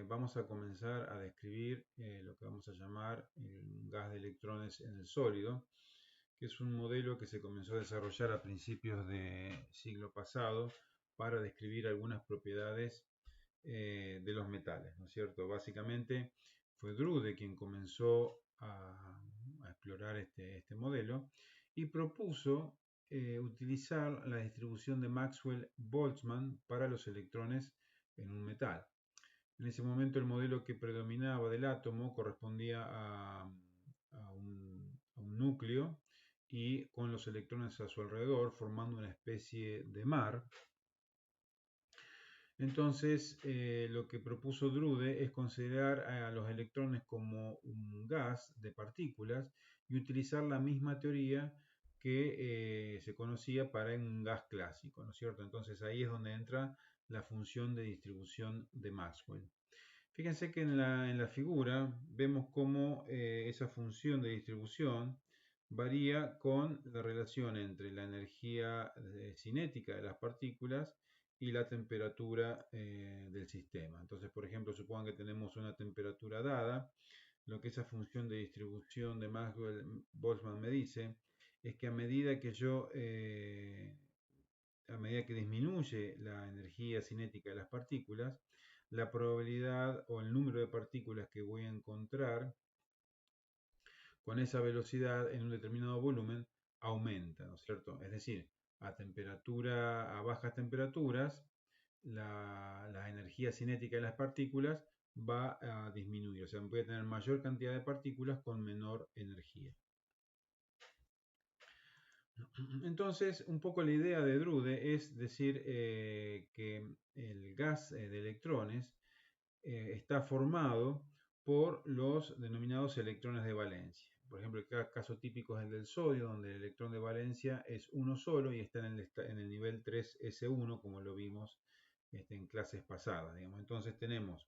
Vamos a comenzar a describir lo que vamos a llamar el gas de electrones en el sólido, que es un modelo que se comenzó a desarrollar a principios del siglo pasado para describir algunas propiedades de los metales, ¿no es cierto? Básicamente fue Drude quien comenzó a explorar este modelo y propuso utilizar la distribución de Maxwell-Boltzmann para los electrones en un metal. En ese momento el modelo que predominaba del átomo correspondía a un núcleo y con los electrones a su alrededor formando una especie de mar. Entonces lo que propuso Drude es considerar a los electrones como un gas de partículas y utilizar la misma teoría que se conocía para un gas clásico, ¿no es cierto? Entonces ahí es donde entra la función de distribución de Maxwell. Fíjense que en la figura vemos cómo esa función de distribución varía con la relación entre la energía cinética de las partículas y la temperatura del sistema. Entonces, por ejemplo, supongan que tenemos una temperatura dada. Lo que esa función de distribución de Maxwell-Boltzmann me dice es que a medida que disminuye la energía cinética de las partículas, la probabilidad o el número de partículas que voy a encontrar con esa velocidad en un determinado volumen aumenta, ¿no es cierto? Es decir, a bajas temperaturas, la energía cinética de las partículas va a disminuir, o sea, voy a tener mayor cantidad de partículas con menor energía. Entonces, un poco la idea de Drude es decir que el gas de electrones está formado por los denominados electrones de valencia. Por ejemplo, el caso típico es el del sodio, donde el electrón de valencia es uno solo y está en el nivel 3s1, como lo vimos en clases pasadas. Digamos. Entonces tenemos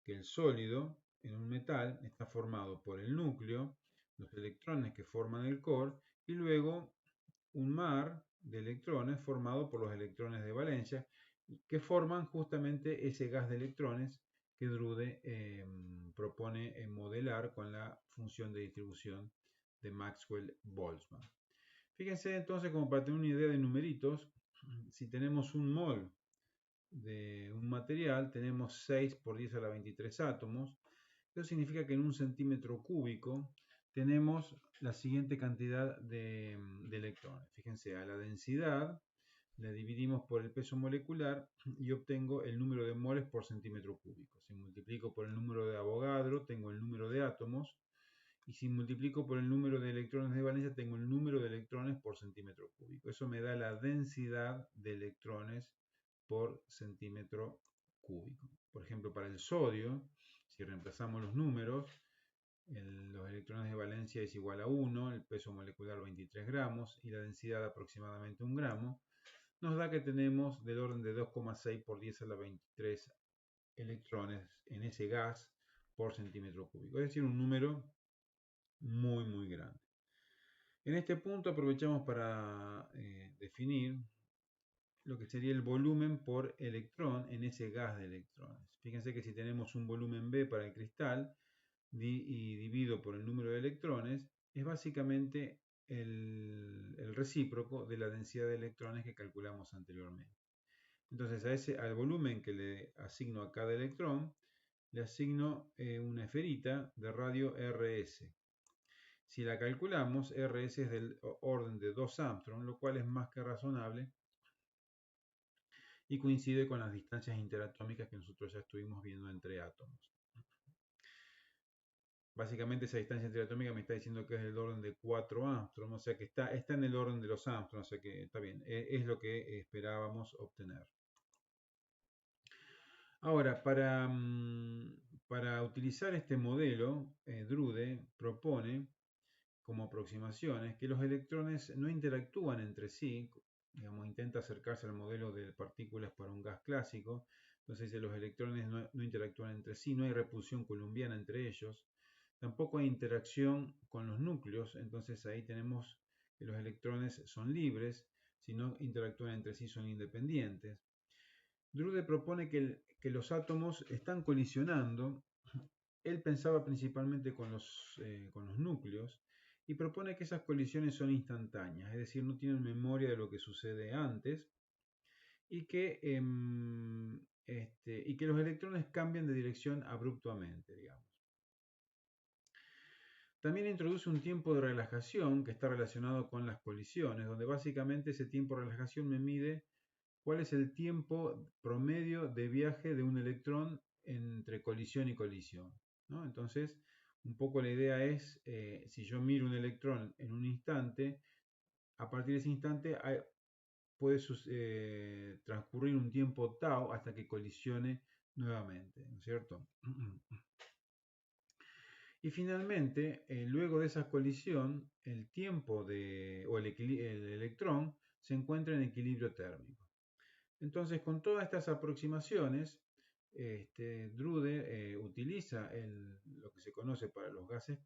que el sólido en un metal está formado por el núcleo, los electrones que forman el core y luego un mar de electrones formado por los electrones de valencia que forman justamente ese gas de electrones que Drude propone modelar con la función de distribución de Maxwell-Boltzmann. Fíjense entonces, como para tener una idea de numeritos, si tenemos un mol de un material, tenemos 6 por 10 a la 23 átomos. Eso significa que en un centímetro cúbico tenemos la siguiente cantidad de electrones. Fíjense, a la densidad la dividimos por el peso molecular y obtengo el número de moles por centímetro cúbico. Si multiplico por el número de Avogadro, tengo el número de átomos. Y si multiplico por el número de electrones de valencia, tengo el número de electrones por centímetro cúbico. Eso me da la densidad de electrones por centímetro cúbico. Por ejemplo, para el sodio, si reemplazamos los números, los electrones de valencia es igual a 1, el peso molecular 23 gramos y la densidad aproximadamente 1 gramo, nos da que tenemos del orden de 2,6 por 10 a la 23 electrones en ese gas por centímetro cúbico, es decir, un número muy, muy grande. En este punto aprovechamos para definir lo que sería el volumen por electrón en ese gas de electrones. Fíjense que si tenemos un volumen B para el cristal y divido por el número de electrones, es básicamente el recíproco de la densidad de electrones que calculamos anteriormente. Entonces al volumen que le asigno a cada electrón, le asigno una esferita de radio RS. Si la calculamos, RS es del orden de 2 Armstrong, lo cual es más que razonable y coincide con las distancias interatómicas que nosotros ya estuvimos viendo entre átomos. Básicamente esa distancia interatómica me está diciendo que es del orden de 4 Armstrong, o sea que está en el orden de los Armstrong, o sea que está bien, es lo que esperábamos obtener. Ahora, para utilizar este modelo, Drude propone como aproximaciones que los electrones no interactúan entre sí, digamos, intenta acercarse al modelo de partículas para un gas clásico, entonces los electrones no interactúan entre sí, no hay repulsión coulombiana entre ellos, tampoco hay interacción con los núcleos, entonces ahí tenemos que los electrones son libres, si no interactúan entre sí son independientes. Drude propone que los átomos están colisionando. Él pensaba principalmente con los núcleos y propone que esas colisiones son instantáneas, es decir, no tienen memoria de lo que sucede antes y y que los electrones cambian de dirección abruptamente, digamos. También introduce un tiempo de relajación que está relacionado con las colisiones, donde básicamente ese tiempo de relajación me mide cuál es el tiempo promedio de viaje de un electrón entre colisión y colisión, ¿no? Entonces, un poco la idea es, si yo miro un electrón en un instante, a partir de ese instante puede transcurrir un tiempo tau hasta que colisione nuevamente, ¿no es cierto? Y finalmente, luego de esa colisión, el tiempo o el electrón se encuentra en equilibrio térmico. Entonces, con todas estas aproximaciones, Drude utiliza lo que se conoce para los gases,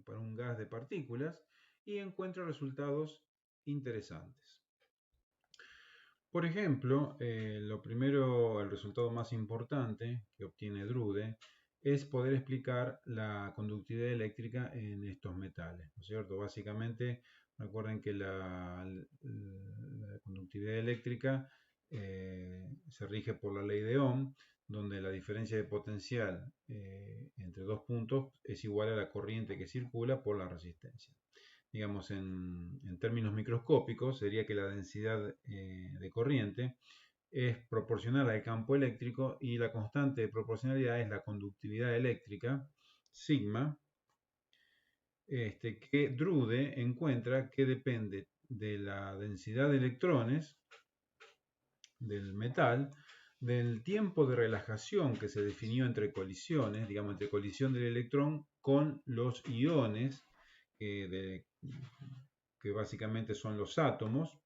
para un gas de partículas, y encuentra resultados interesantes. Por ejemplo, el resultado más importante que obtiene Drude es poder explicar la conductividad eléctrica en estos metales, ¿no es cierto? Básicamente, recuerden que la conductividad eléctrica se rige por la ley de Ohm, donde la diferencia de potencial entre dos puntos es igual a la corriente que circula por la resistencia. Digamos, en términos microscópicos, sería que la densidad de corriente es proporcional al campo eléctrico y la constante de proporcionalidad es la conductividad eléctrica, sigma, que Drude encuentra que depende de la densidad de electrones del metal, del tiempo de relajación que se definió entre colisiones, digamos, entre colisión del electrón con los iones, que básicamente son los átomos,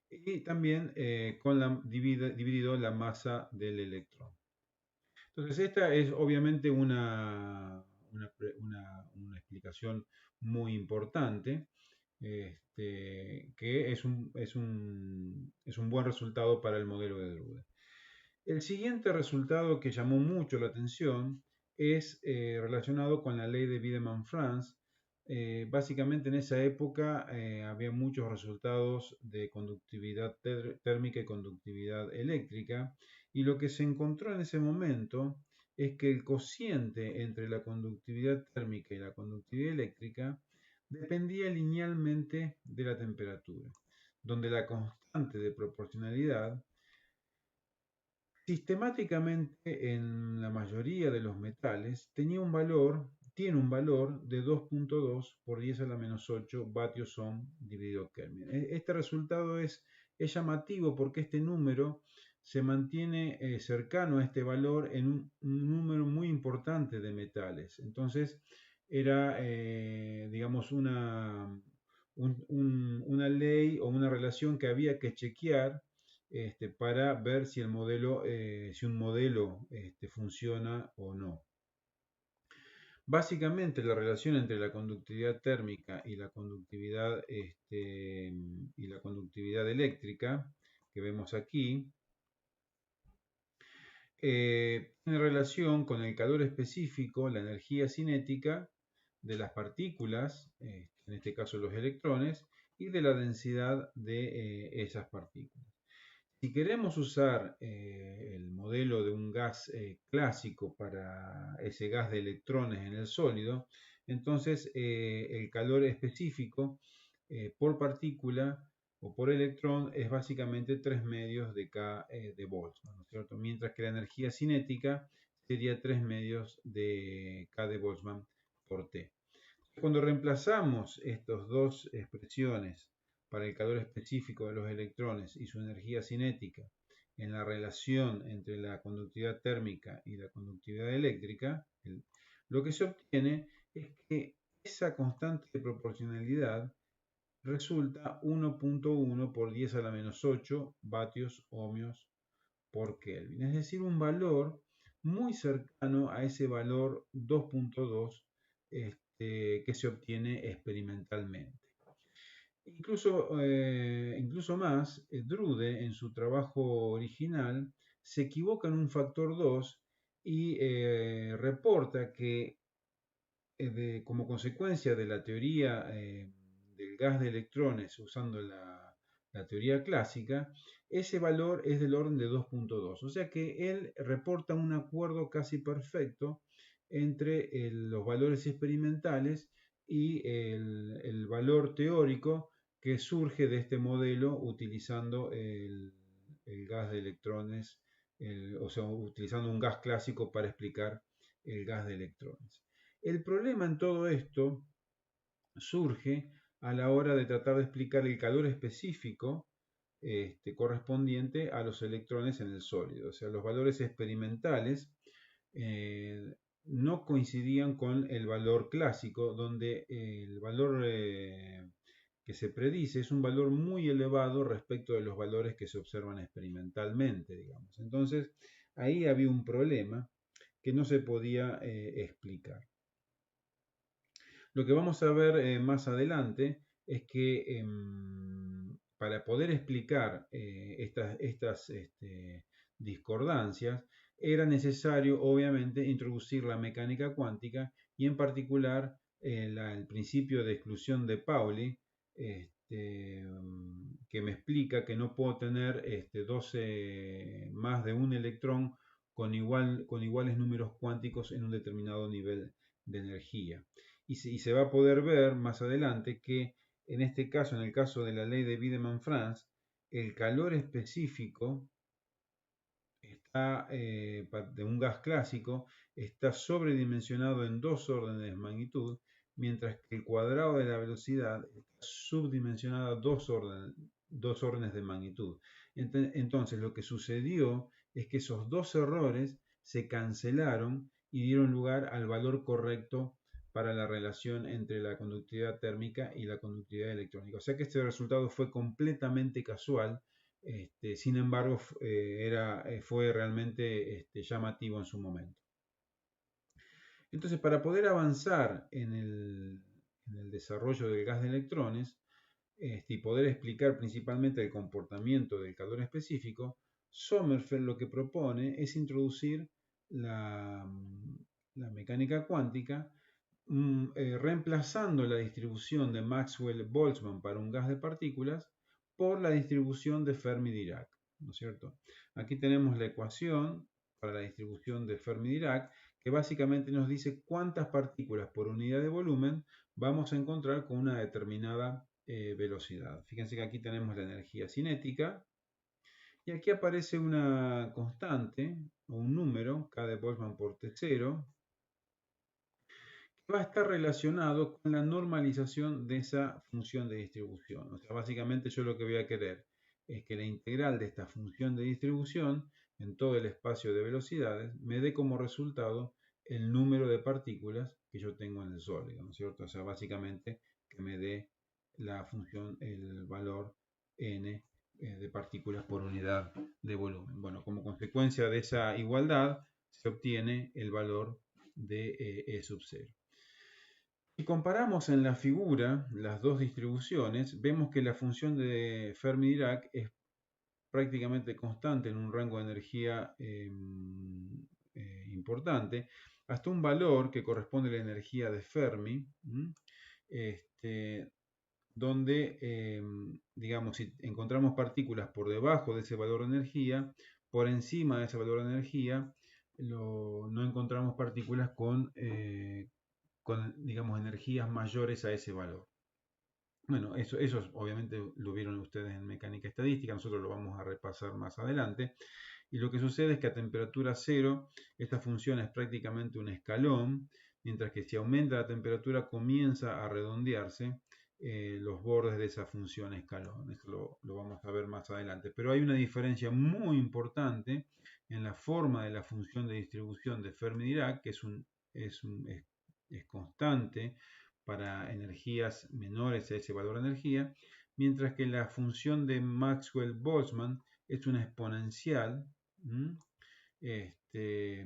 y también dividido la masa del electrón. Entonces, esta es obviamente una explicación muy importante, que es un buen resultado para el modelo de Drude. El siguiente resultado que llamó mucho la atención es relacionado con la ley de Wiedemann-Franz. Básicamente en esa época había muchos resultados de conductividad térmica y conductividad eléctrica, y lo que se encontró en ese momento es que el cociente entre la conductividad térmica y la conductividad eléctrica dependía linealmente de la temperatura, donde la constante de proporcionalidad sistemáticamente en la mayoría de los metales tiene un valor de 2.2 por 10 a la menos 8 vatios ohm dividido Kelvin. Este resultado es llamativo porque este número se mantiene cercano a este valor en un número muy importante de metales. Entonces era, digamos, una ley o una relación que había que chequear para ver si si un modelo funciona o no. Básicamente la relación entre la conductividad térmica y la conductividad eléctrica que vemos aquí tiene relación con el calor específico, la energía cinética de las partículas, en este caso los electrones, y de la densidad de esas partículas. Si queremos usar el modelo de un gas clásico para ese gas de electrones en el sólido, entonces el calor específico por partícula o por electrón es básicamente 3 medios de K de Boltzmann, ¿no es cierto? Mientras que la energía cinética sería 3 medios de K de Boltzmann por T. Cuando reemplazamos estas dos expresiones para el calor específico de los electrones y su energía cinética en la relación entre la conductividad térmica y la conductividad eléctrica, lo que se obtiene es que esa constante de proporcionalidad resulta 1.1 por 10 a la menos 8 vatios ohmios por Kelvin, es decir, un valor muy cercano a ese valor 2.2 que se obtiene experimentalmente. Incluso más, Drude en su trabajo original se equivoca en un factor 2 y reporta que como consecuencia de la teoría del gas de electrones usando la teoría clásica, ese valor es del orden de 2.2. O sea que él reporta un acuerdo casi perfecto entre los valores experimentales y el valor teórico que surge de este modelo utilizando el gas de electrones, o sea, utilizando un gas clásico para explicar el gas de electrones. El problema en todo esto surge a la hora de tratar de explicar el calor específico correspondiente a los electrones en el sólido. O sea, los valores experimentales no coincidían con el valor clásico, donde el valor que se predice es un valor muy elevado respecto de los valores que se observan experimentalmente, digamos. Entonces, ahí había un problema que no se podía explicar. Lo que vamos a ver más adelante es que para poder explicar estas discordancias era necesario obviamente introducir la mecánica cuántica y en particular el principio de exclusión de Pauli, que me explica que no puedo tener 12 más de un electrón con iguales números cuánticos en un determinado nivel de energía. Y se va a poder ver más adelante que en este caso, en el caso de la ley de Wiedemann-Franz, el calor específico está, de un gas clásico está sobredimensionado en 2 órdenes de magnitud, mientras que el cuadrado de la velocidad está subdimensionado a 2 órdenes de magnitud. Entonces, lo que sucedió es que esos dos errores se cancelaron y dieron lugar al valor correcto para la relación entre la conductividad térmica y la conductividad electrónica. O sea que este resultado fue completamente casual, sin embargo fue realmente llamativo en su momento. Entonces, para poder avanzar en el desarrollo del gas de electrones y poder explicar principalmente el comportamiento del calor específico, Sommerfeld lo que propone es introducir la mecánica cuántica, reemplazando la distribución de Maxwell-Boltzmann para un gas de partículas por la distribución de Fermi-Dirac, ¿no es cierto? Aquí tenemos la ecuación para la distribución de Fermi-Dirac, que básicamente nos dice cuántas partículas por unidad de volumen vamos a encontrar con una determinada velocidad. Fíjense que aquí tenemos la energía cinética y aquí aparece una constante o un número, K de Boltzmann por T0, va a estar relacionado con la normalización de esa función de distribución. O sea, básicamente yo lo que voy a querer es que la integral de esta función de distribución en todo el espacio de velocidades me dé como resultado el número de partículas que yo tengo en el sólido, ¿no es cierto? O sea, básicamente que me dé la función, el valor n de partículas por unidad de volumen. Bueno, como consecuencia de esa igualdad se obtiene el valor de E sub 0. Si comparamos en la figura las dos distribuciones, vemos que la función de Fermi-Dirac es prácticamente constante en un rango de energía importante, hasta un valor que corresponde a la energía de Fermi, donde, digamos, si encontramos partículas por debajo de ese valor de energía, por encima de ese valor de energía, no encontramos partículas con, digamos, energías mayores a ese valor. Bueno, eso obviamente lo vieron ustedes en mecánica estadística, nosotros lo vamos a repasar más adelante. Y lo que sucede es que a temperatura cero esta función es prácticamente un escalón, mientras que si aumenta la temperatura comienza a redondearse los bordes de esa función escalón. Esto lo vamos a ver más adelante. Pero hay una diferencia muy importante en la forma de la función de distribución de Fermi-Dirac, que es constante para energías menores a ese valor de energía, mientras que la función de Maxwell-Boltzmann es una exponencial que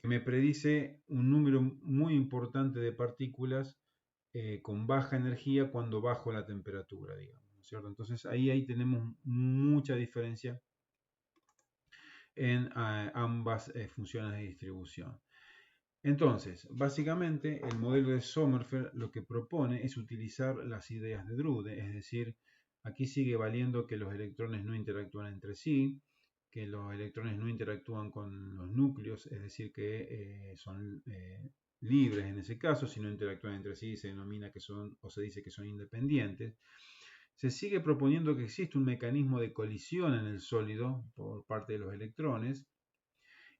me predice un número muy importante de partículas con baja energía cuando bajo la temperatura, digamos, ¿no es cierto? Entonces ahí tenemos mucha diferencia en ambas funciones de distribución. Entonces, básicamente el modelo de Sommerfeld lo que propone es utilizar las ideas de Drude, es decir, aquí sigue valiendo que los electrones no interactúan entre sí, que los electrones no interactúan con los núcleos, es decir, que son libres en ese caso, si no interactúan entre sí se denomina que son, o se dice que son independientes. Se sigue proponiendo que existe un mecanismo de colisión en el sólido por parte de los electrones.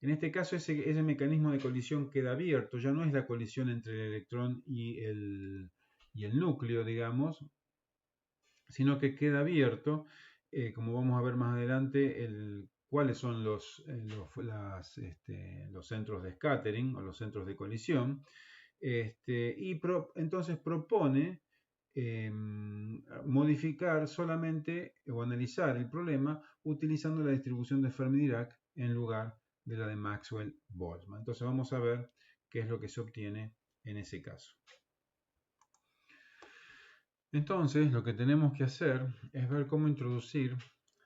En este caso ese mecanismo de colisión queda abierto, ya no es la colisión entre el electrón y el núcleo, digamos, sino que queda abierto, como vamos a ver más adelante, cuáles son los centros de scattering o los centros de colisión, entonces propone modificar solamente o analizar el problema utilizando la distribución de Fermi-Dirac en lugar de la de Maxwell-Boltzmann. Entonces vamos a ver qué es lo que se obtiene en ese caso. Entonces lo que tenemos que hacer es ver cómo introducir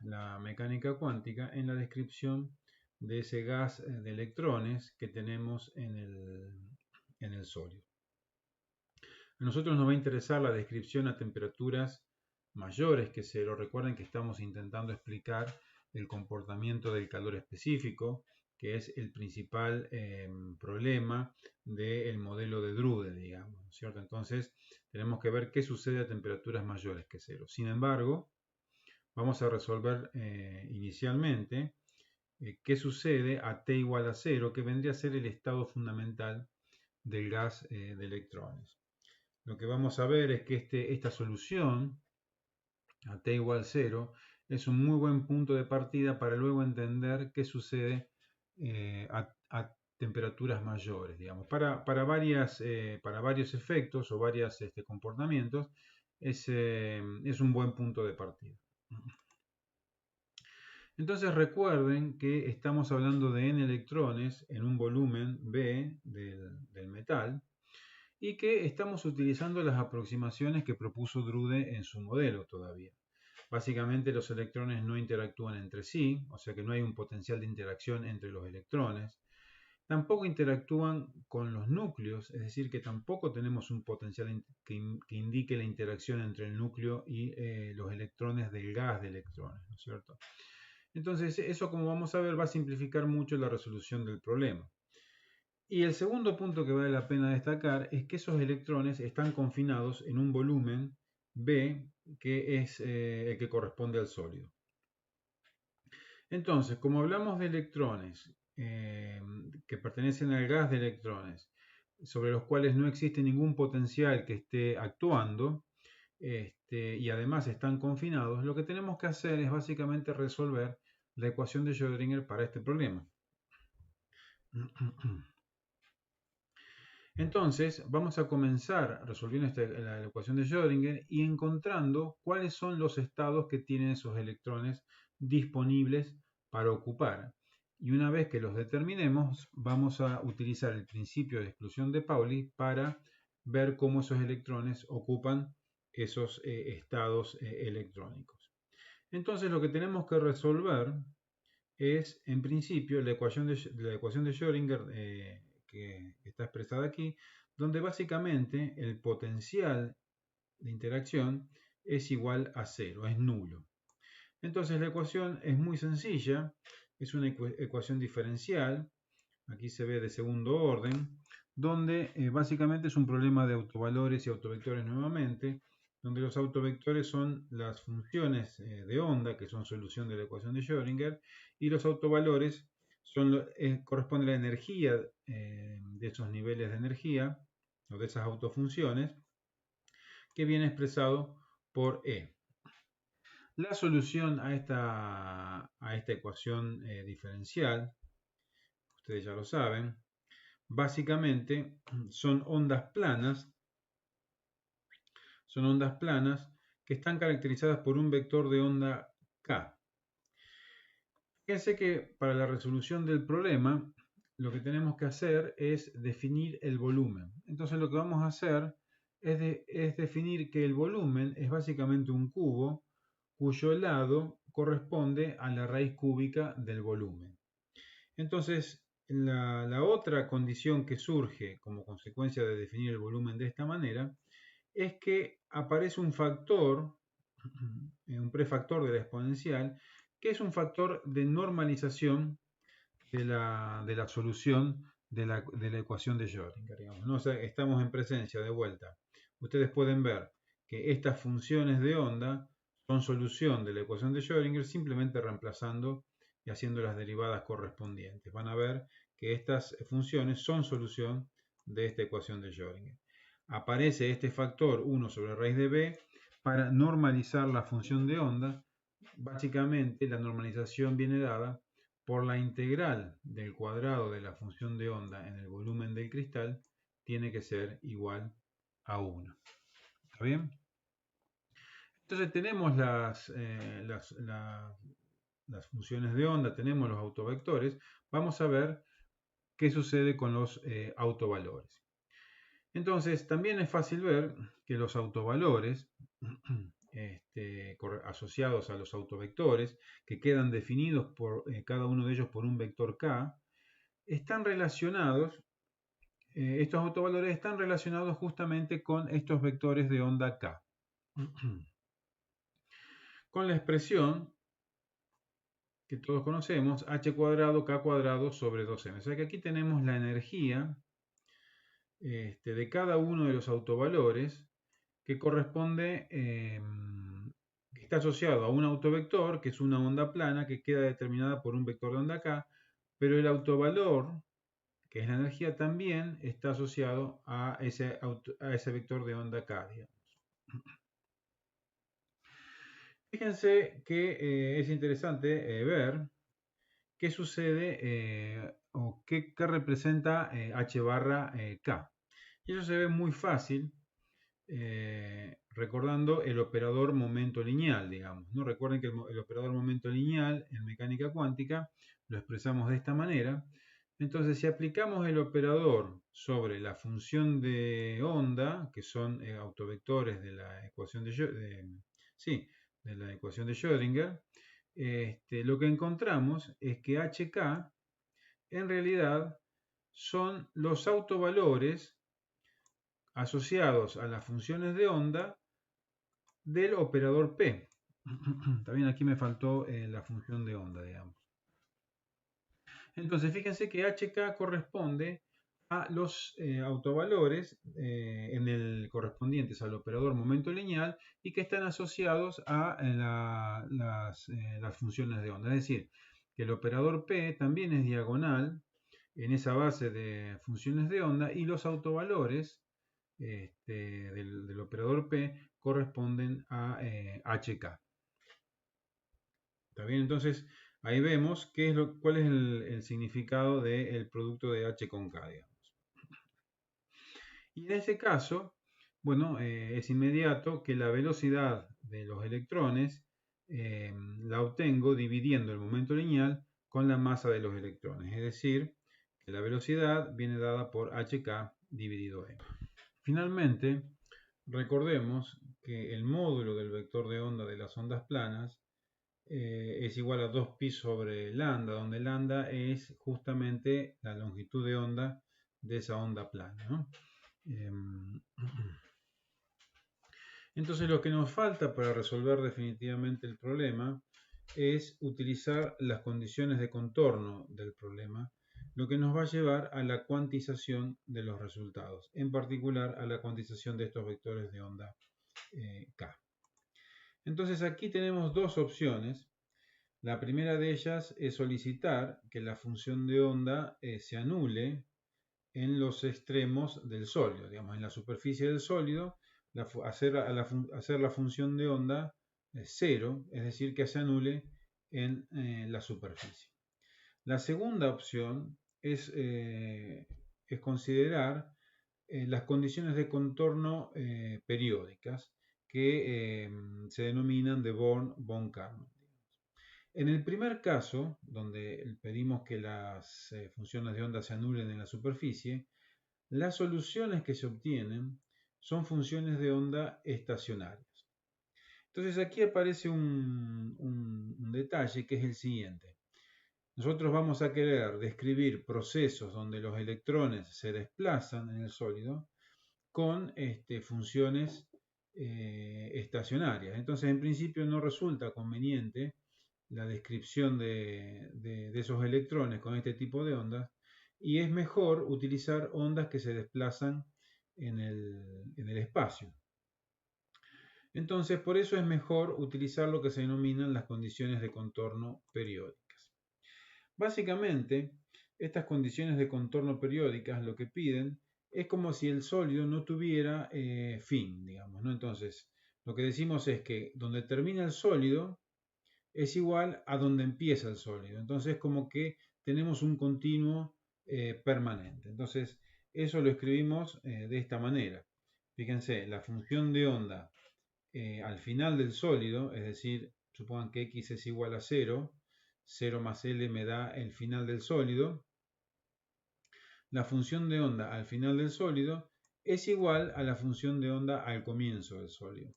la mecánica cuántica en la descripción de ese gas de electrones que tenemos en el sólido. A nosotros nos va a interesar la descripción a temperaturas mayores que 0. Recuerden que estamos intentando explicar el comportamiento del calor específico, que es el principal problema del modelo de Drude, digamos, ¿no es cierto? Entonces, tenemos que ver qué sucede a temperaturas mayores que 0. Sin embargo, vamos a resolver inicialmente qué sucede a T igual a 0, que vendría a ser el estado fundamental del gas de electrones. Lo que vamos a ver es que esta solución a T igual 0 es un muy buen punto de partida para luego entender qué sucede a temperaturas mayores, digamos. Para varios efectos o varios comportamientos es un buen punto de partida. Entonces recuerden que estamos hablando de n electrones en un volumen B del metal, y que estamos utilizando las aproximaciones que propuso Drude en su modelo todavía. Básicamente los electrones no interactúan entre sí, o sea que no hay un potencial de interacción entre los electrones. Tampoco interactúan con los núcleos, es decir, que tampoco tenemos un potencial que indique la interacción entre el núcleo y los electrones del gas de electrones, ¿no es cierto? Entonces, eso, como vamos a ver, va a simplificar mucho la resolución del problema. Y el segundo punto que vale la pena destacar es que esos electrones están confinados en un volumen B, que es el que corresponde al sólido. Entonces, como hablamos de electrones que pertenecen al gas de electrones, sobre los cuales no existe ningún potencial que esté actuando, y además están confinados, lo que tenemos que hacer es básicamente resolver la ecuación de Schrödinger para este problema. Entonces, vamos a comenzar resolviendo la ecuación de Schrödinger y encontrando cuáles son los estados que tienen esos electrones disponibles para ocupar. Y una vez que los determinemos, vamos a utilizar el principio de exclusión de Pauli para ver cómo esos electrones ocupan esos estados electrónicos. Entonces, lo que tenemos que resolver es, en principio, la ecuación de Schrödinger que está expresada aquí, donde básicamente el potencial de interacción es igual a 0, es nulo. Entonces la ecuación es muy sencilla, es una ecuación diferencial, aquí se ve de segundo orden, donde básicamente es un problema de autovalores y autovectores nuevamente, donde los autovectores son las funciones de onda, que son solución de la ecuación de Schrödinger, y los autovalores corresponde a la energía de esos niveles de energía, o de esas autofunciones, que viene expresado por E. La solución a esta ecuación diferencial, ustedes ya lo saben, básicamente son ondas planas que están caracterizadas por un vector de onda K. Fíjense que para la resolución del problema lo que tenemos que hacer es definir el volumen. Entonces lo que vamos a hacer es definir que el volumen es básicamente un cubo cuyo lado corresponde a la raíz cúbica del volumen. Entonces, la otra condición que surge como consecuencia de definir el volumen de esta manera es que aparece un factor, un prefactor de la exponencial, que es un factor de normalización de la solución de la ecuación de Schrödinger, digamos, ¿no? O sea, estamos en presencia, de vuelta. Ustedes pueden ver que estas funciones de onda son solución de la ecuación de Schrödinger simplemente reemplazando y haciendo las derivadas correspondientes. Van a ver que estas funciones son solución de esta ecuación de Schrödinger. Aparece este factor 1 sobre raíz de b para normalizar la función de onda. Básicamente la normalización viene dada por la integral del cuadrado de la función de onda en el volumen del cristal tiene que ser igual a 1. ¿Está bien? Entonces tenemos las funciones de onda, tenemos los autovectores. Vamos a ver qué sucede con los autovalores. Entonces también es fácil ver que los autovalores asociados a los autovectores, que quedan definidos por cada uno de ellos por un vector k, están relacionados, estos autovalores están relacionados justamente con estos vectores de onda k, con la expresión que todos conocemos, h cuadrado k cuadrado sobre 2m. O sea que aquí tenemos la energía de cada uno de los autovalores que corresponde, que está asociado a un autovector, que es una onda plana que queda determinada por un vector de onda k, pero el autovalor, que es la energía, también está asociado a ese vector de onda k, digamos. Fíjense que es interesante ver qué sucede o qué representa h barra k. Y eso se ve muy fácil recordando el operador momento lineal, digamos, ¿no? Recuerden que el operador momento lineal en mecánica cuántica lo expresamos de esta manera. Entonces, si aplicamos el operador sobre la función de onda, que son autovectores de la ecuación de Schrödinger, lo que encontramos es que HK en realidad son los autovalores asociados a las funciones de onda del operador P. También aquí me faltó la función de onda, digamos. Entonces, fíjense que HK corresponde a los autovalores correspondientes al operador momento lineal y que están asociados a las funciones de onda. Es decir, que el operador P también es diagonal en esa base de funciones de onda y los autovalores del operador P corresponden a HK. ¿Está bien? Entonces, ahí vemos cuál es el significado del producto de H con K, digamos. Y en ese caso, bueno, es inmediato que la velocidad de los electrones la obtengo dividiendo el momento lineal con la masa de los electrones. Es decir, que la velocidad viene dada por HK dividido M. Finalmente, recordemos que el módulo del vector de onda de las ondas planas es igual a 2pi sobre lambda, donde lambda es justamente la longitud de onda de esa onda plana, ¿no? Entonces lo que nos falta para resolver definitivamente el problema es utilizar las condiciones de contorno del problema, lo que nos va a llevar a la cuantización de los resultados, en particular a la cuantización de estos vectores de onda K. Entonces aquí tenemos dos opciones. La primera de ellas es solicitar que la función de onda se anule en los extremos del sólido, digamos, en la superficie del sólido, hacer la función de onda 0, es decir, que se anule en la superficie. La segunda opción es considerar las condiciones de contorno periódicas que se denominan de Born-Karman. En el primer caso, donde pedimos que las funciones de onda se anulen en la superficie, las soluciones que se obtienen son funciones de onda estacionarias. Entonces aquí aparece un detalle que es el siguiente. Nosotros vamos a querer describir procesos donde los electrones se desplazan en el sólido con funciones estacionarias. Entonces, en principio no resulta conveniente la descripción de esos electrones con este tipo de ondas y es mejor utilizar ondas que se desplazan en el espacio. Entonces, por eso es mejor utilizar lo que se denominan las condiciones de contorno periódicas. Básicamente, estas condiciones de contorno periódicas lo que piden es como si el sólido no tuviera fin, digamos, ¿no? Entonces, lo que decimos es que donde termina el sólido es igual a donde empieza el sólido. Entonces, como que tenemos un continuo permanente. Entonces, eso lo escribimos de esta manera. Fíjense, la función de onda al final del sólido, es decir, supongan que x es igual a 0, 0 más L me da el final del sólido. La función de onda al final del sólido es igual a la función de onda al comienzo del sólido.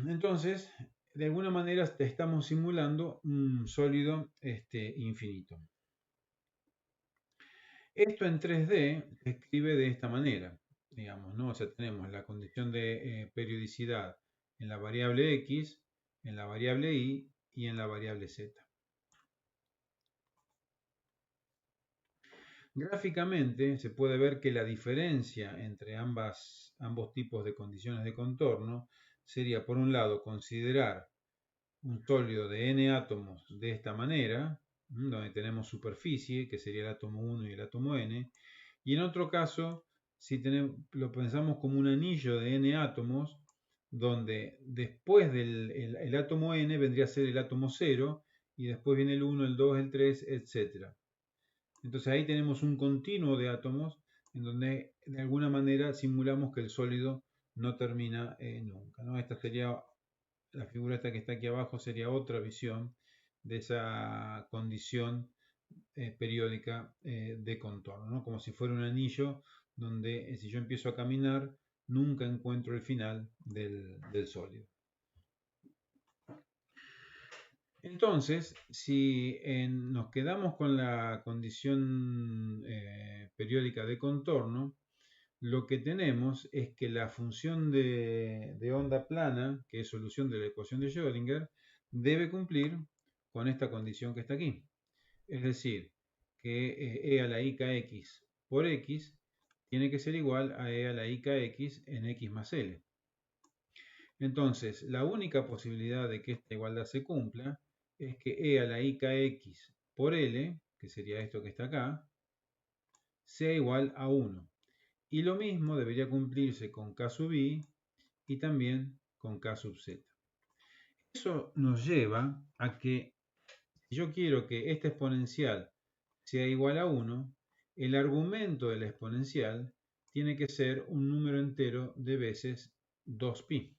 Entonces, de alguna manera estamos simulando un sólido infinito. Esto en 3D se escribe de esta manera, digamos, ¿no? O sea, tenemos la condición de periodicidad en la variable x, en la variable y en la variable z. Gráficamente se puede ver que la diferencia entre ambos tipos de condiciones de contorno sería, por un lado, considerar un sólido de n átomos de esta manera, donde tenemos superficie, que sería el átomo 1 y el átomo n, y en otro caso, si lo pensamos como un anillo de n átomos, donde después del el átomo n vendría a ser el átomo 0, y después viene el 1, el 2, el 3, etc. Entonces ahí tenemos un continuo de átomos en donde de alguna manera simulamos que el sólido no termina nunca, ¿no? Esta sería la figura esta que está aquí abajo, sería otra visión de esa condición periódica de contorno, ¿no? Como si fuera un anillo donde si yo empiezo a caminar nunca encuentro el final del sólido. Entonces, si nos quedamos con la condición periódica de contorno, lo que tenemos es que la función de onda plana, que es solución de la ecuación de Schrödinger, debe cumplir con esta condición que está aquí. Es decir, que e a la i kx por x tiene que ser igual a e a la i kx en x más l. Entonces, la única posibilidad de que esta igualdad se cumpla es que e a la i kx por l, que sería esto que está acá, sea igual a 1. Y lo mismo debería cumplirse con k sub i y también con k sub z. Eso nos lleva a que si yo quiero que esta exponencial sea igual a 1, el argumento de la exponencial tiene que ser un número entero de veces 2pi.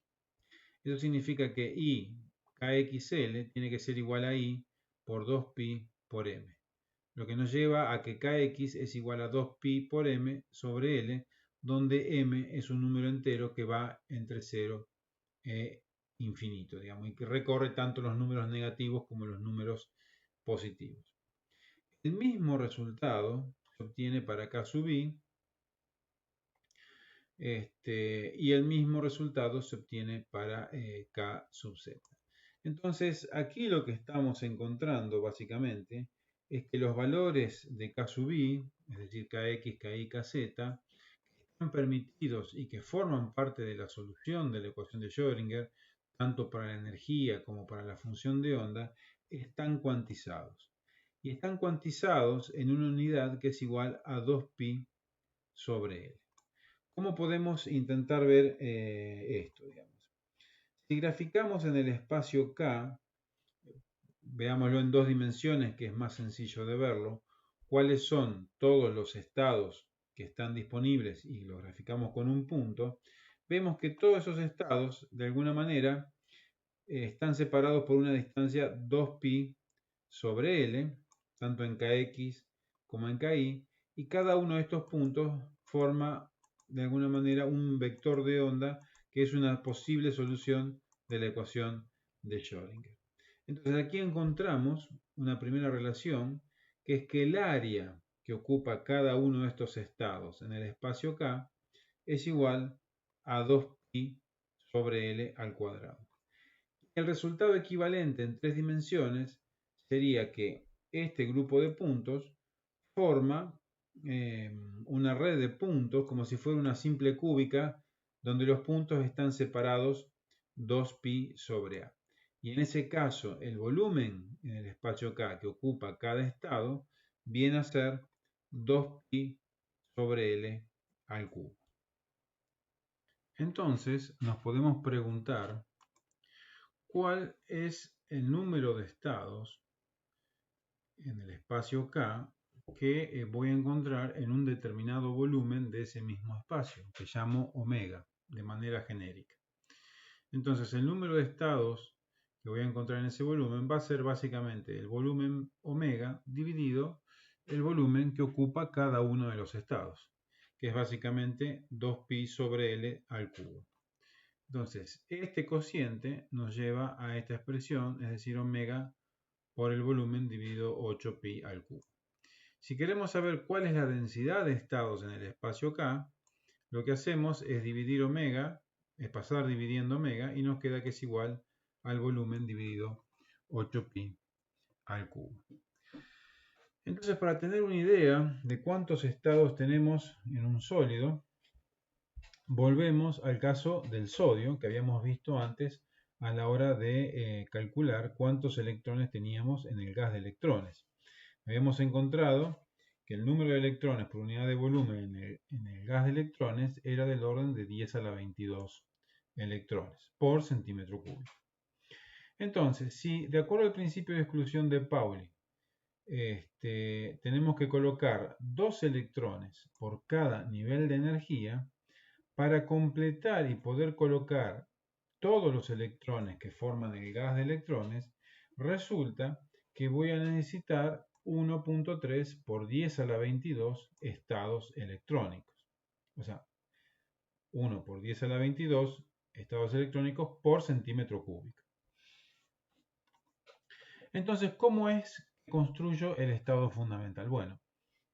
Eso significa que i kxl tiene que ser igual a i por 2pi por m. Lo que nos lleva a que kx es igual a 2pi por m sobre l, donde m es un número entero que va entre 0 e infinito, digamos, y que recorre tanto los números negativos como los números positivos. El mismo resultado se obtiene para k sub i, y el mismo resultado se obtiene para k sub z. Entonces, aquí lo que estamos encontrando básicamente es que los valores de k sub i, es decir, kx, ky, kz, están permitidos y que forman parte de la solución de la ecuación de Schrödinger, tanto para la energía como para la función de onda, están cuantizados. Y están cuantizados en una unidad que es igual a 2pi sobre L. ¿Cómo podemos intentar ver esto? Digamos? Si graficamos en el espacio K, veámoslo en dos dimensiones, que es más sencillo de verlo, cuáles son todos los estados que están disponibles y los graficamos con un punto, vemos que todos esos estados, de alguna manera, están separados por una distancia 2pi sobre L, tanto en kx como en ky, y cada uno de estos puntos forma de alguna manera un vector de onda que es una posible solución de la ecuación de Schrödinger. Entonces aquí encontramos una primera relación, que es que el área que ocupa cada uno de estos estados en el espacio K es igual a 2pi sobre L al cuadrado. El resultado equivalente en 3 dimensiones sería que este grupo de puntos forma una red de puntos como si fuera una simple cúbica donde los puntos están separados 2pi sobre A. Y en ese caso, el volumen en el espacio K que ocupa cada estado viene a ser 2pi sobre L al cubo. Entonces, nos podemos preguntar cuál es el número de estados en el espacio K que voy a encontrar en un determinado volumen de ese mismo espacio, que llamo omega, de manera genérica. Entonces, el número de estados que voy a encontrar en ese volumen va a ser básicamente el volumen omega dividido el volumen que ocupa cada uno de los estados, que es básicamente 2pi sobre L al cubo. Entonces, este cociente nos lleva a esta expresión, es decir, omega por el volumen dividido 8pi al cubo. Si queremos saber cuál es la densidad de estados en el espacio K, lo que hacemos es dividir omega, es pasar dividiendo omega, y nos queda que es igual al volumen dividido 8pi al cubo. Entonces, para tener una idea de cuántos estados tenemos en un sólido, volvemos al caso del sodio que habíamos visto antes a la hora de calcular cuántos electrones teníamos en el gas de electrones. Habíamos encontrado que el número de electrones por unidad de volumen en el gas de electrones era del orden de 10 a la 22 electrones por centímetro cúbico. Entonces, si de acuerdo al principio de exclusión de Pauli, tenemos que colocar 2 electrones por cada nivel de energía, para completar y poder colocar todos los electrones que forman el gas de electrones, resulta que voy a necesitar 1.3 por 10 a la 22 estados electrónicos. O sea, 1 por 10 a la 22 estados electrónicos por centímetro cúbico. Entonces, ¿cómo es que construyo el estado fundamental? Bueno,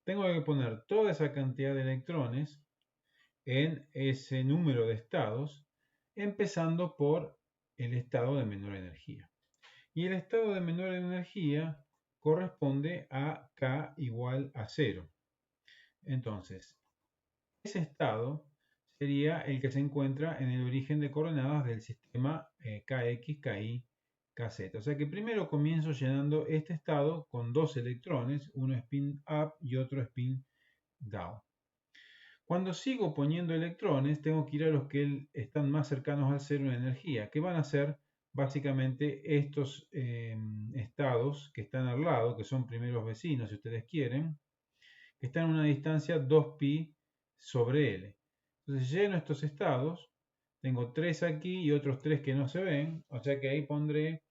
tengo que poner toda esa cantidad de electrones en ese número de estados, empezando por el estado de menor energía. Y el estado de menor energía corresponde a K igual a 0. Entonces, ese estado sería el que se encuentra en el origen de coordenadas del sistema Kx, Ky, Kz. O sea que primero comienzo llenando este estado con 2 electrones, uno spin up y otro spin down. Cuando sigo poniendo electrones, tengo que ir a los que están más cercanos al cero en energía, que van a ser básicamente estos estados que están al lado, que son primeros vecinos, si ustedes quieren, que están a una distancia 2pi sobre L. Entonces lleno estos estados, tengo 3 aquí y otros 3 que no se ven, o sea que ahí pondré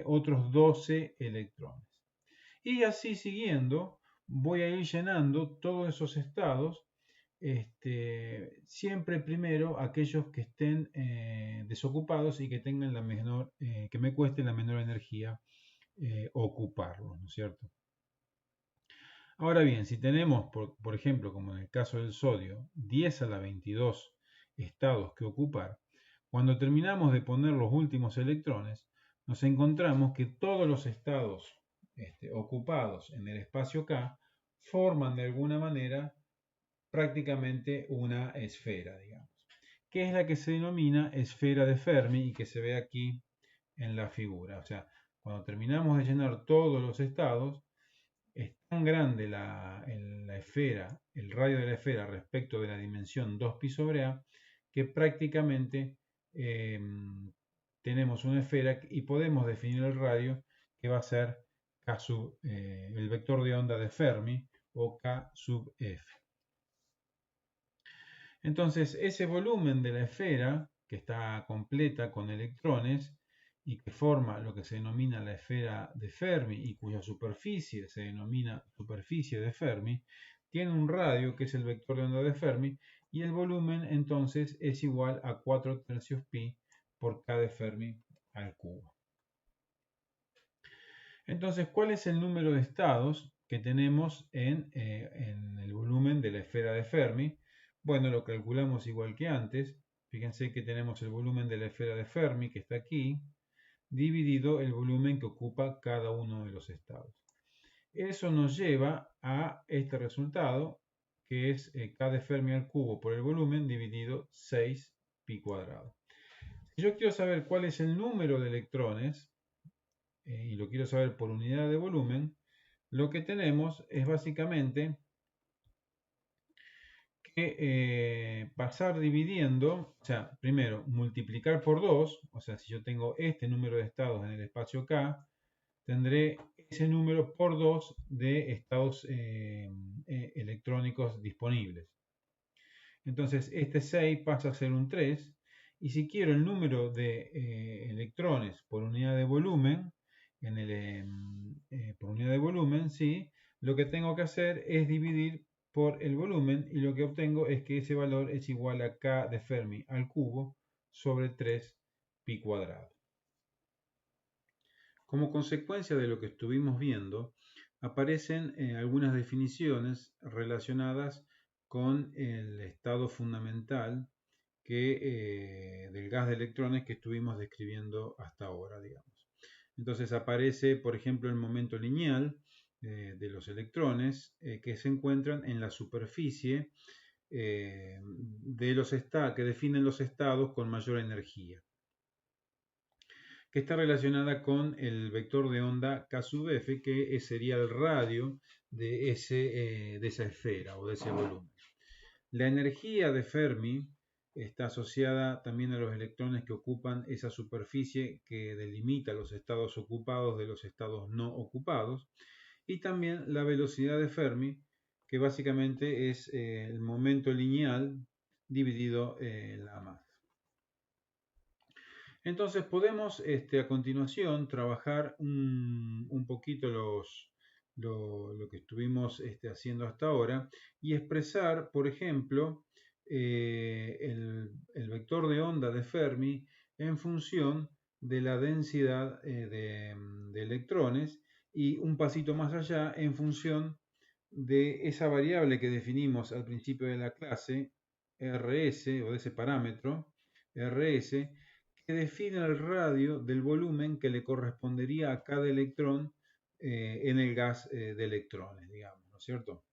otros 12 electrones. Y así siguiendo, voy a ir llenando todos esos estados, siempre primero aquellos que estén desocupados y que tengan la menor, que me cueste la menor energía ocuparlos, ¿no es cierto? Ahora bien, si tenemos, por ejemplo, como en el caso del sodio, 10 a la 22 estados que ocupar, cuando terminamos de poner los últimos electrones, nos encontramos que todos los estados ocupados en el espacio K forman de alguna manera prácticamente una esfera, digamos, que es la que se denomina esfera de Fermi y que se ve aquí en la figura. O sea, cuando terminamos de llenar todos los estados, es tan grande la esfera, el radio de la esfera respecto de la dimensión 2pi sobre A, que prácticamente tenemos una esfera y podemos definir el radio que va a ser K sub, el vector de onda de Fermi o K sub F. Entonces, ese volumen de la esfera, que está completa con electrones y que forma lo que se denomina la esfera de Fermi y cuya superficie se denomina superficie de Fermi, tiene un radio que es el vector de onda de Fermi y el volumen entonces es igual a 4/3 pi por K de Fermi al cubo. Entonces, ¿cuál es el número de estados que tenemos en el volumen de la esfera de Fermi? Bueno, lo calculamos igual que antes. Fíjense que tenemos el volumen de la esfera de Fermi, que está aquí, dividido el volumen que ocupa cada uno de los estados. Eso nos lleva a este resultado, que es K de Fermi al cubo por el volumen dividido 6 pi cuadrado. Si yo quiero saber cuál es el número de electrones, y lo quiero saber por unidad de volumen, lo que tenemos es básicamente que pasar dividiendo, o sea, primero multiplicar por 2, o sea, si yo tengo este número de estados en el espacio K, tendré ese número por 2 de estados electrónicos disponibles. Entonces, este 6 pasa a ser un 3, y si quiero el número de electrones por unidad de volumen, por unidad de volumen, sí, lo que tengo que hacer es dividir por el volumen, y lo que obtengo es que ese valor es igual a K de Fermi al cubo sobre 3 pi cuadrado. Como consecuencia de lo que estuvimos viendo, aparecen algunas definiciones relacionadas con el estado fundamental del gas de electrones que estuvimos describiendo hasta ahora, digamos. Entonces aparece, por ejemplo, el momento lineal de los electrones que se encuentran en la superficie que definen los estados con mayor energía, que está relacionada con el vector de onda K sub f, que sería el radio de esa esfera o de ese volumen. La energía de Fermi está asociada también a los electrones que ocupan esa superficie que delimita los estados ocupados de los estados no ocupados, y también la velocidad de Fermi, que básicamente es el momento lineal dividido la masa. Entonces podemos a continuación trabajar un poquito lo que estuvimos haciendo hasta ahora y expresar, por ejemplo, el vector de onda de Fermi en función de la densidad de electrones, y un pasito más allá en función de esa variable que definimos al principio de la clase, RS, o de ese parámetro, RS, que define el radio del volumen que le correspondería a cada electrón en el gas de electrones, digamos, ¿no es cierto?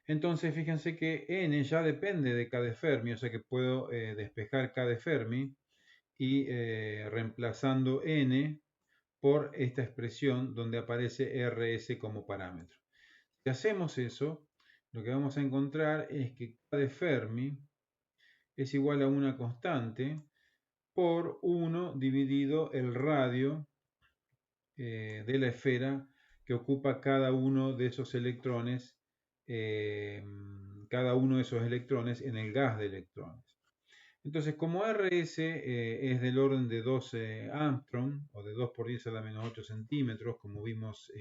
Entonces, fíjense que n ya depende de K de Fermi, o sea que puedo despejar K de Fermi y reemplazando n por esta expresión donde aparece RS como parámetro. Si hacemos eso, lo que vamos a encontrar es que K de Fermi es igual a una constante por 1 dividido el radio de la esfera que ocupa cada uno de esos electrones, en el gas de electrones. Entonces, como RS es del orden de 12 Armstrong, o de 2 por 10 a la menos 8 centímetros, como vimos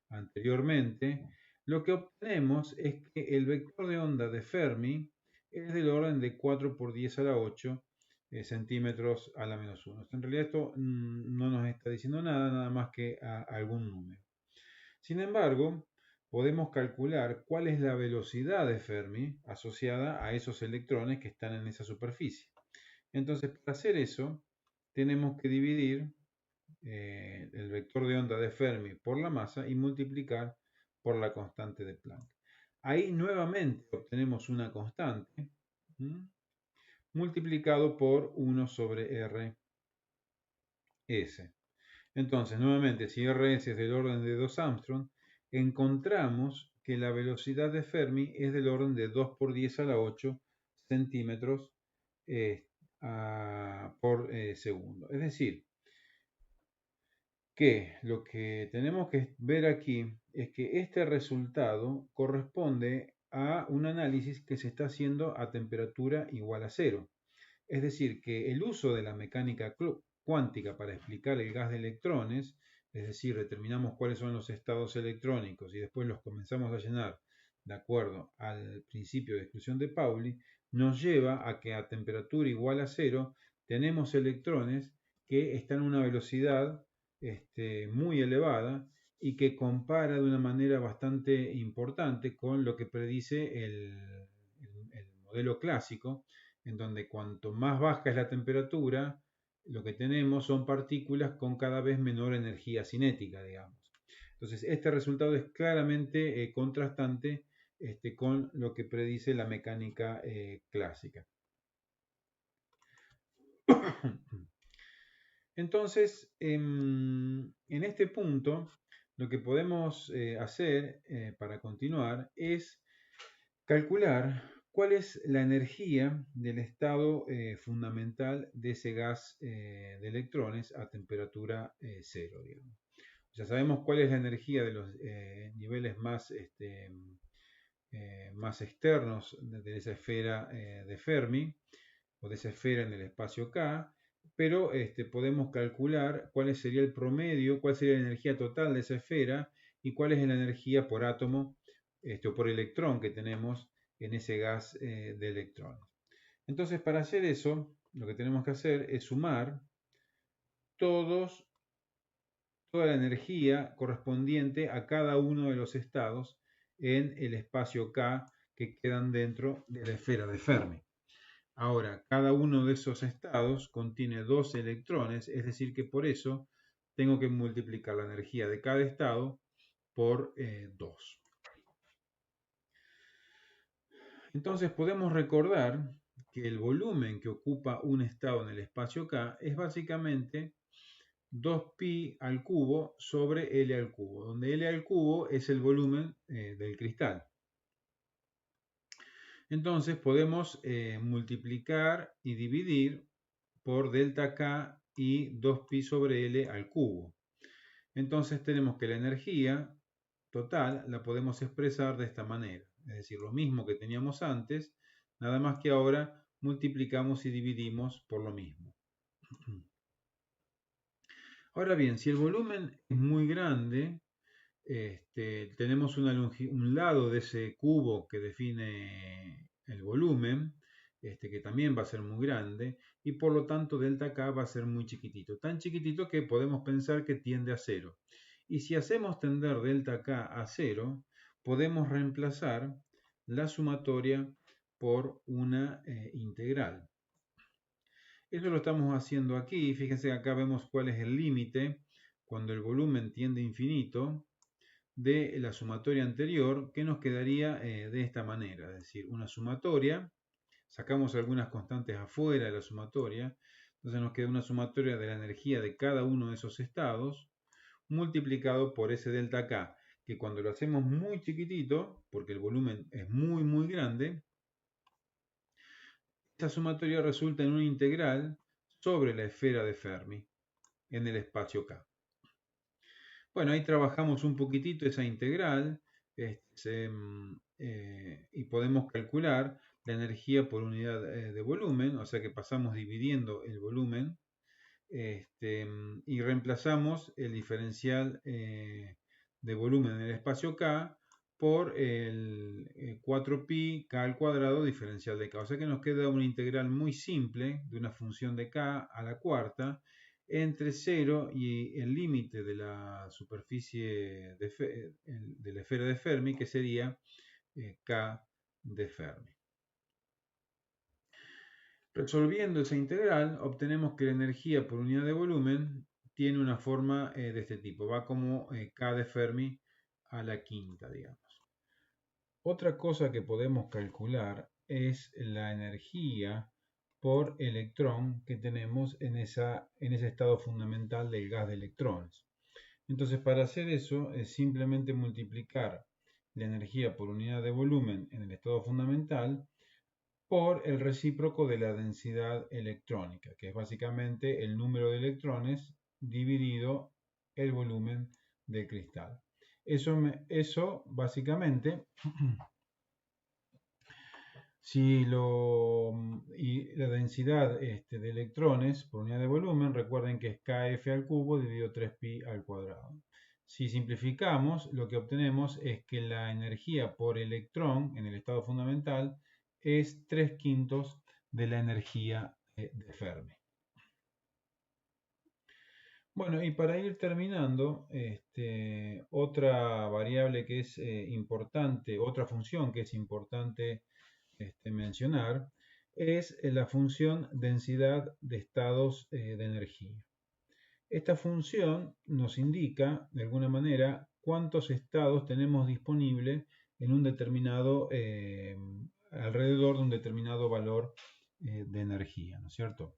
anteriormente, lo que obtenemos es que el vector de onda de Fermi es del orden de 4 por 10 a la 8 centímetros a la menos 1. En realidad esto no nos está diciendo nada más que algún número. Sin embargo, podemos calcular cuál es la velocidad de Fermi asociada a esos electrones que están en esa superficie. Entonces, para hacer eso, tenemos que dividir el vector de onda de Fermi por la masa y multiplicar por la constante de Planck. Ahí nuevamente obtenemos una constante multiplicado por 1 sobre RS. Entonces, nuevamente, si RS es del orden de 2 Armstrong, encontramos que la velocidad de Fermi es del orden de 2 por 10 a la 8 centímetros por segundo. Es decir, que lo que tenemos que ver aquí es que este resultado corresponde a un análisis que se está haciendo a temperatura igual a 0. Es decir, que el uso de la mecánica cuántica para explicar el gas de electrones, es decir, determinamos cuáles son los estados electrónicos y después los comenzamos a llenar de acuerdo al principio de exclusión de Pauli, nos lleva a que a temperatura igual a cero tenemos electrones que están a una velocidad muy elevada y que compara de una manera bastante importante con lo que predice el modelo clásico, en donde cuanto más baja es la temperatura, lo que tenemos son partículas con cada vez menor energía cinética, digamos. Entonces, este resultado es claramente contrastante con lo que predice la mecánica clásica. Entonces, en este punto, lo que podemos hacer para continuar es calcular cuál es la energía del estado fundamental de ese gas de electrones a temperatura cero, digamos. Ya sabemos cuál es la energía de los niveles más externos de esa esfera de Fermi, o de esa esfera en el espacio K, pero podemos calcular cuál sería el promedio, cuál sería la energía total de esa esfera y cuál es la energía por átomo o por electrón que tenemos en ese gas de electrones. Entonces, para hacer eso, lo que tenemos que hacer es sumar toda la energía correspondiente a cada uno de los estados en el espacio K que quedan dentro de la esfera de Fermi. Ahora, cada uno de esos estados contiene 2 electrones, es decir que por eso tengo que multiplicar la energía de cada estado por 2. Entonces podemos recordar que el volumen que ocupa un estado en el espacio K es básicamente 2pi al cubo sobre L al cubo, donde L al cubo es el volumen del cristal. Entonces podemos multiplicar y dividir por delta K y 2pi sobre L al cubo. Entonces tenemos que la energía total la podemos expresar de esta manera. Es decir, lo mismo que teníamos antes, nada más que ahora multiplicamos y dividimos por lo mismo. Ahora bien, si el volumen es muy grande, tenemos un lado de ese cubo que define el volumen, que también va a ser muy grande, y por lo tanto delta K va a ser muy chiquitito, tan chiquitito que podemos pensar que tiende a cero. Y si hacemos tender delta K a cero, podemos reemplazar la sumatoria por una integral. Eso lo estamos haciendo aquí. Fíjense que acá vemos cuál es el límite cuando el volumen tiende a infinito de la sumatoria anterior, que nos quedaría de esta manera, es decir, una sumatoria, sacamos algunas constantes afuera de la sumatoria, entonces nos queda una sumatoria de la energía de cada uno de esos estados, multiplicado por ese delta K, que cuando lo hacemos muy chiquitito, porque el volumen es muy grande, esta sumatoria resulta en una integral sobre la esfera de Fermi en el espacio K. Bueno, ahí trabajamos un poquitito esa integral y podemos calcular la energía por unidad de volumen, o sea que pasamos dividiendo el volumen y reemplazamos el diferencial de volumen en el espacio K por el 4pi k al cuadrado diferencial de k. O sea que nos queda una integral muy simple de una función de k a la cuarta entre 0 y el límite de la superficie de la esfera de Fermi, que sería k de Fermi. Resolviendo esa integral, obtenemos que la energía por unidad de volumen tiene una forma de este tipo. Va como k de Fermi a la quinta, digamos. Otra cosa que podemos calcular es la energía por electrón que tenemos en ese estado fundamental del gas de electrones. Entonces, para hacer eso es simplemente multiplicar la energía por unidad de volumen en el estado fundamental por el recíproco de la densidad electrónica, que es básicamente el número de electrones dividido el volumen del cristal. Eso básicamente, y la densidad de electrones por unidad de volumen, recuerden que es kF al cubo dividido 3pi al cuadrado. Si simplificamos, lo que obtenemos es que la energía por electrón en el estado fundamental es 3/5 de la energía de Fermi. Bueno, y para ir terminando, otra variable que es importante, otra función que es importante mencionar, es la función densidad de estados de energía. Esta función nos indica, de alguna manera, cuántos estados tenemos disponibles en un determinado, alrededor de un determinado valor de energía, ¿no es cierto?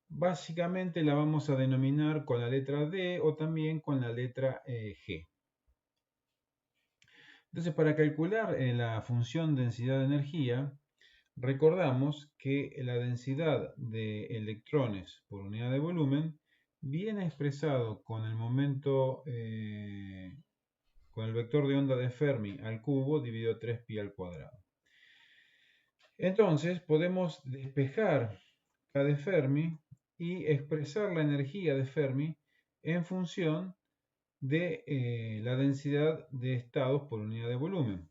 Básicamente la vamos a denominar con la letra D o también con la letra G. Entonces, para calcular la función densidad de energía, recordamos que la densidad de electrones por unidad de volumen viene expresado con el momento, con el vector de onda de Fermi al cubo dividido 3pi al cuadrado. Entonces podemos despejar K de Fermi y expresar la energía de Fermi en función de la densidad de estados por unidad de volumen,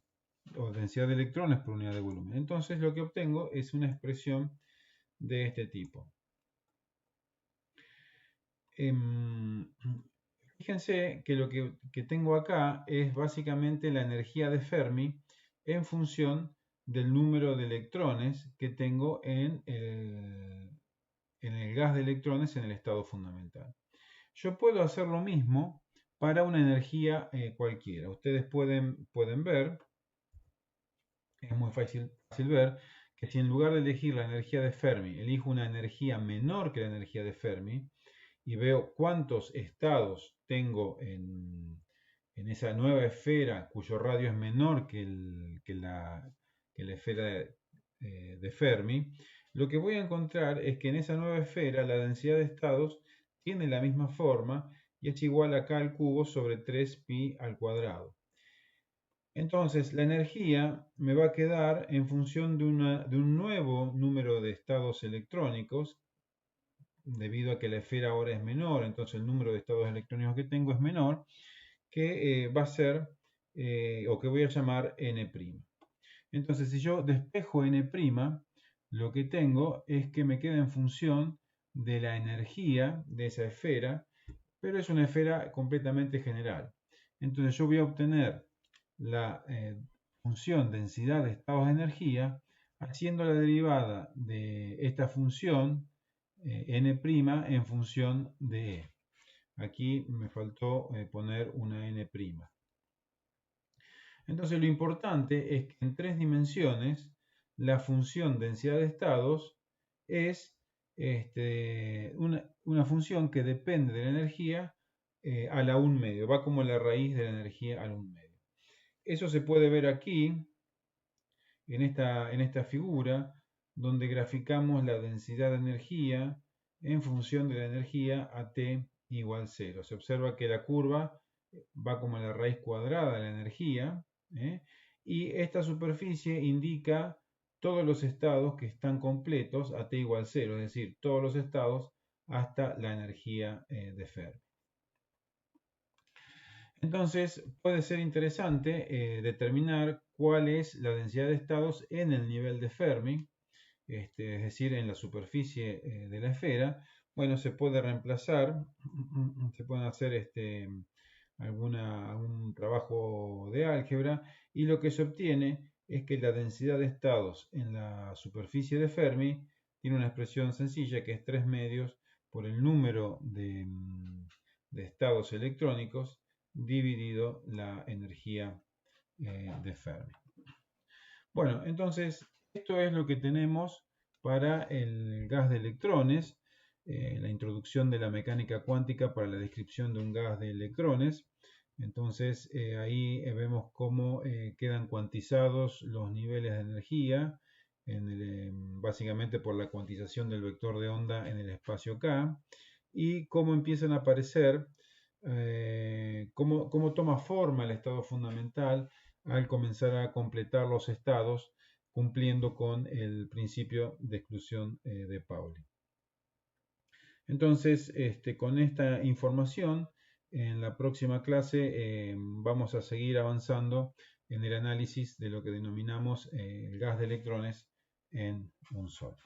o densidad de electrones por unidad de volumen. Entonces lo que obtengo es una expresión de este tipo. Fíjense que lo que tengo acá es básicamente la energía de Fermi en función del número de electrones que tengo en el gas de electrones en el estado fundamental. Yo puedo hacer lo mismo para una energía cualquiera. Ustedes pueden ver, es muy fácil ver, que si en lugar de elegir la energía de Fermi, elijo una energía menor que la energía de Fermi, y veo cuántos estados tengo en esa nueva esfera cuyo radio es menor que la esfera de Fermi, lo que voy a encontrar es que en esa nueva esfera la densidad de estados tiene la misma forma y es igual a K al cubo sobre 3pi al cuadrado. Entonces la energía me va a quedar en función de un nuevo número de estados electrónicos, debido a que la esfera ahora es menor, entonces el número de estados electrónicos que tengo es menor, que va a ser, o que voy a llamar n'. Entonces, si yo despejo n', lo que tengo es que me queda en función de la energía de esa esfera, pero es una esfera completamente general. Entonces, yo voy a obtener la función densidad de estados de energía haciendo la derivada de esta función n' en función de E. Aquí me faltó poner una n'. Entonces lo importante es que en 3 dimensiones la función densidad de estados es una función que depende de la energía a la 1 medio, va como la raíz de la energía a la 1 medio. Eso se puede ver aquí en esta figura, donde graficamos la densidad de energía en función de la energía a t igual 0. Se observa que la curva va como la raíz cuadrada de la energía, y esta superficie indica todos los estados que están completos a t igual 0, es decir, todos los estados hasta la energía de Fermi. Entonces puede ser interesante determinar cuál es la densidad de estados en el nivel de Fermi, es decir, en la superficie de la esfera. Bueno, se puede reemplazar, se pueden hacer algún trabajo de álgebra, y lo que se obtiene es que la densidad de estados en la superficie de Fermi tiene una expresión sencilla que es 3 medios por el número de estados electrónicos dividido la energía de Fermi. Bueno, entonces esto es lo que tenemos para el gas de electrones, la introducción de la mecánica cuántica para la descripción de un gas de electrones. Entonces ahí vemos cómo quedan cuantizados los niveles de energía, básicamente por la cuantización del vector de onda en el espacio K, y cómo empiezan a aparecer, cómo toma forma el estado fundamental al comenzar a completar los estados cumpliendo con el principio de exclusión de Pauli. Entonces, con esta información En la próxima clase vamos a seguir avanzando en el análisis de lo que denominamos el gas de electrones en un sol.